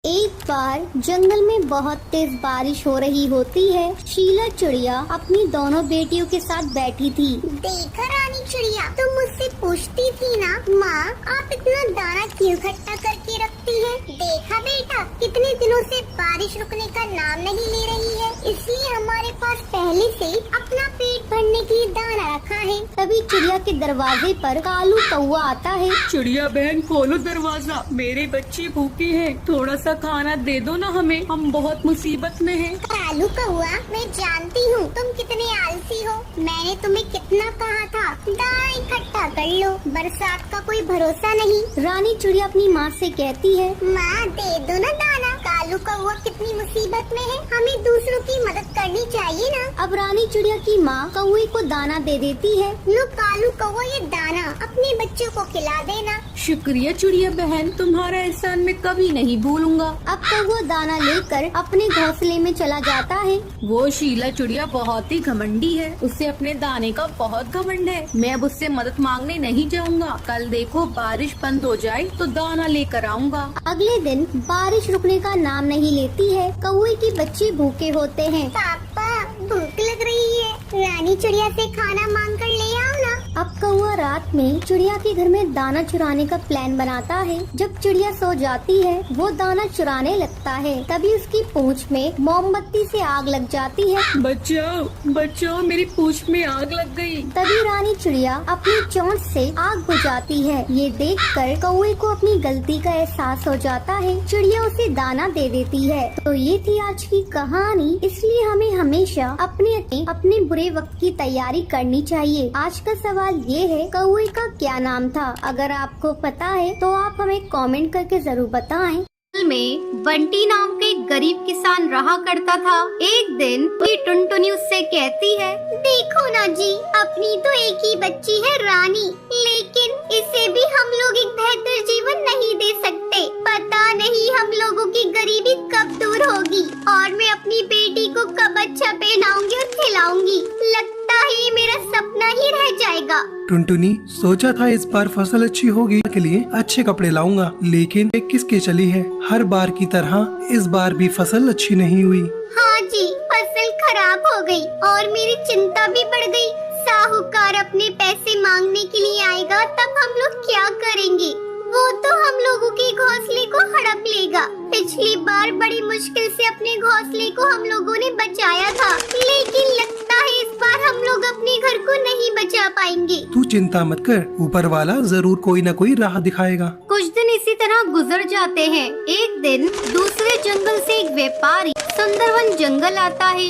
एक बार जंगल में बहुत तेज बारिश हो रही होती है। शीला चिड़िया अपनी दोनों बेटियों के साथ बैठी थी। देखा रानी चिड़िया, तुम मुझसे पूछती थी ना माँ, आप इतना दाना क्यों इकट्ठा करके रखती हैं? देखा बेटा, कितने दिनों से बारिश रुकने का नाम नहीं ले रही है, इसलिए हमारे पास पहले से ही अपना पेट भरने के लिए दाना रखा है। तभी चिड़िया के दरवाजे पर कालू कौआ आता है। चिड़िया बहन खोलो दरवाजा, मेरे बच्चे भूखे हैं, थोड़ा सा खाना दे दो ना हमें, हम बहुत मुसीबत में हैं। कालू कौआ, मैं जानती हूँ तुम कितने आलसी हो। मैंने तुम्हें कितना कहा था दाना इकट्ठा कर लो, बरसात का कोई भरोसा नहीं। रानी चिड़िया अपनी माँ से कहती है, माँ दे दो ना दाना। कालू कौआ कितनी मुसीबत में है, हमें दूसरों की मदद करनी चाहिए ना। अब रानी चिड़िया की माँ कौए को दाना दे देती है। लो कालू कौआ, ये दाना अपने बच्चों को खिला देना। शुक्रिया चिड़िया बहन, तुम्हारा एहसान मैं कभी नहीं भूलूंगा। अब कौआ दाना लेकर अपने घोंसले में चला जाता है। वो शीला चिड़िया बहुत ही घमंडी है, उसे अपने दाने का बहुत घमंड है। मैं अब उससे मदद मांगने नहीं जाऊंगा। कल देखो बारिश बंद हो जाए तो दाना लेकर आऊंगा। अगले दिन बारिश रुकने का नाम नहीं लेती है। कौए के बच्चे भूखे होते हैं। पापा भूख लग रही है, रानी चिड़िया से खाना मांग कर ले आओ ना। अब कौआ रात में चिड़िया के घर में दाना चुराने का प्लान बनाता है। जब चिड़िया सो जाती है वो दाना चुराने लगता है। तभी उसकी पूंछ में मोमबत्ती से आग लग जाती है। बचाओ बचाओ, मेरी पूंछ में आग लग गई। तभी रानी चिड़िया अपनी चोंच से आग बुझाती है। ये देखकर कौए को अपनी गलती का एहसास हो जाता है। चिड़िया उसे दाना दे देती है। तो ये थी आज की कहानी। इसलिए हमें हमेशा अपने बुरे वक्त की तैयारी करनी चाहिए। आज का सवाल ये है, कौए का क्या नाम था? अगर आपको पता है तो आप हमें कमेंट करके जरूर बताएं। में बंटी नाम का एक गरीब किसान रहा करता था। एक दिन टुनटुनी उससे कहती है, देखो ना जी, अपनी तो एक ही बच्ची है रानी, लेकिन इसे भी हम लोग एक बेहतर जीवन नहीं दे सकते। पता नहीं हम लोगों की गरीबी कब दूर होगी और मैं अपनी बेटी को कब अच्छा पहनाऊंगी और खिलाऊंगी। लगता है ये मेरा सपना ही रह जाएगा। टुनटुनी सोचा था इस बार फसल अच्छी होगी के लिए अच्छे कपड़े लाऊंगा, लेकिन किसके चली है। हर बार की तरह इस बार भी फसल अच्छी नहीं हुई। हाँ जी, फसल खराब हो गई और मेरी चिंता भी बढ़ गई। साहूकार अपने पैसे मांगने के लिए आएगा, तब हम लोग क्या करेंगे? वो तो हम लोगों के घोंसले को हड़प लेगा। पिछली बार बड़ी मुश्किल से अपने घोंसले को हम लोगों ने बचाया था, लेकिन लगता है इस बार हम लोग अपने घर को नहीं बचा पाएंगे। तू चिंता मत कर, ऊपर वाला जरूर कोई न कोई राह दिखाएगा। कुछ दिन इसी तरह गुजर जाते हैं। एक दिन दूसरे जंगल से एक व्यापारी सुंदरवन जंगल आता है।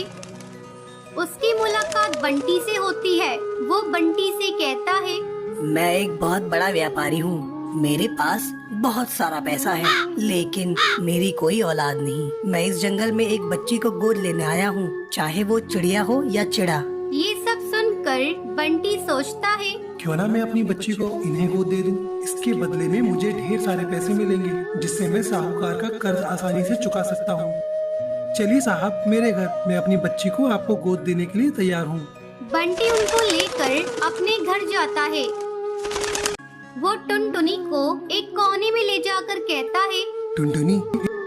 उसकी मुलाकात बंटी से होती है। वो बंटी से कहता है, मैं एक बहुत बड़ा व्यापारी हूँ, मेरे पास बहुत सारा पैसा है, लेकिन मेरी कोई औलाद नहीं। मैं इस जंगल में एक बच्ची को गोद लेने आया हूँ, चाहे वो चिड़िया हो या चिड़ा। ये सब सुनकर बंटी सोचता है, क्यों ना मैं अपनी बच्ची को इन्हें गोद दे दूं। इसके बदले में मुझे ढेर सारे पैसे मिलेंगे, जिससे मैं साहूकार का कर्ज आसानी से चुका सकता हूँ। चलिए साहब मेरे घर, मैं अपनी बच्ची को आपको गोद देने के लिए तैयार हूँ। बंटी उनको लेकर अपने घर जाता है। वो टुनटुनी को एक कोने में ले जाकर कहता है, टुनटुनी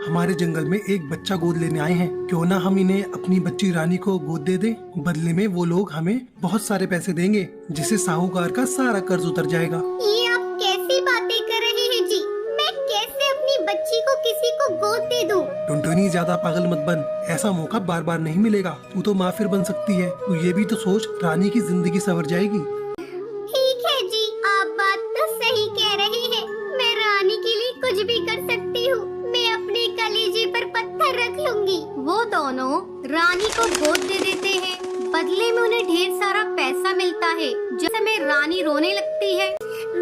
हमारे जंगल में एक बच्चा गोद लेने आए हैं, क्यों ना हम इन्हें अपनी बच्ची रानी को गोद दे दें। बदले में वो लोग हमें बहुत सारे पैसे देंगे, जिससे साहूकार का सारा कर्ज उतर जाएगा। ये आप कैसी बातें कर रहे हैं जी? मैं कैसे अपनी बच्ची को किसी को गोद दे दूं? टुनटुनी ज्यादा पागल मत बन, ऐसा मौका बार बार नहीं मिलेगा। तू तो माँ फिर बन सकती है। तू ये भी तो सोच, रानी की जिंदगी संवर जाएगी। ठीक है जी, आप बात तो सही कह रहे हैं। मैं रानी के लिए कुछ भी कर सकती हूँ। मैं अपने कलेजे पर पत्थर रख लूंगी। वो दोनों रानी को गोद दे देते हैं। बदले में उन्हें ढेर सारा पैसा मिलता है। जिस समय रानी रोने लगती है,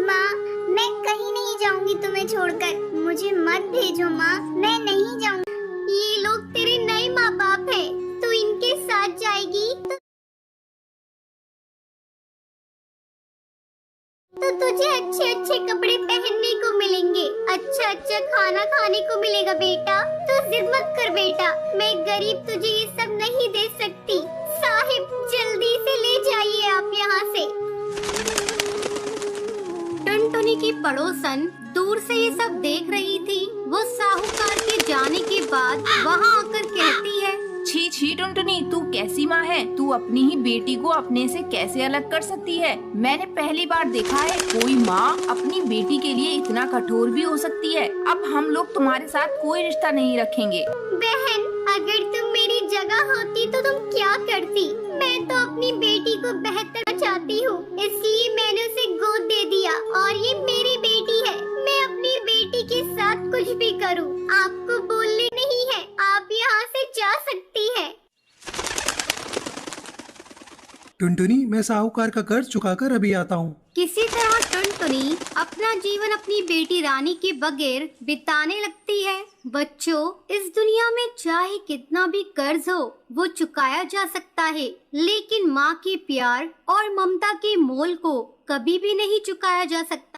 माँ मैं कहीं नहीं जाऊंगी तुम्हें छोड़कर, मुझे मत भेजो माँ, मैं नहीं जाऊंगी। ये लोग तेरे नए माँ बाप है, तू इनके साथ जाएगी तो तुझे अच्छे अच्छे कपड़े पहनने को मिलेंगे, अच्छा अच्छा खाना खाने को मिलेगा। बेटा तू जिद मत कर बेटा, मैं गरीब तुझे ये सब नहीं दे सकती। साहिब जल्दी से ले जाइए आप यहाँ से। टुनटुनी की पड़ोसन दूर से ये सब देख रही थी। वो साहूकार के जाने बाद वहाँ आकर कहती है, छी छी टुनटुनी, तू कैसी माँ है? तू अपनी ही बेटी को अपने से कैसे अलग कर सकती है? मैंने पहली बार देखा है कोई माँ अपनी बेटी के लिए इतना कठोर भी हो सकती है। अब हम लोग तुम्हारे साथ कोई रिश्ता नहीं रखेंगे। बहन, अगर तुम मेरी जगह होती तो तुम क्या करती? मैं तो अपनी बेटी को बेहतर चाहती हूँ, इसलिए मैंने उसे गोद दे दिया और ये मेरी बेटी है। मैं अपनी बेटी के साथ कुछ भी करूँ, आपको बोलने नहीं है। आप यहाँ से जा सकती है। टुनटुनी, मैं साहूकार का कर्ज चुकाकर अभी आता हूँ। किसी तरह टुनटुनी अपना जीवन अपनी बेटी रानी के बगैर बिताने लगती है। बच्चों, इस दुनिया में चाहे कितना भी कर्ज हो वो चुकाया जा सकता है, लेकिन माँ के प्यार और ममता के मोल को कभी भी नहीं चुकाया जा सकता।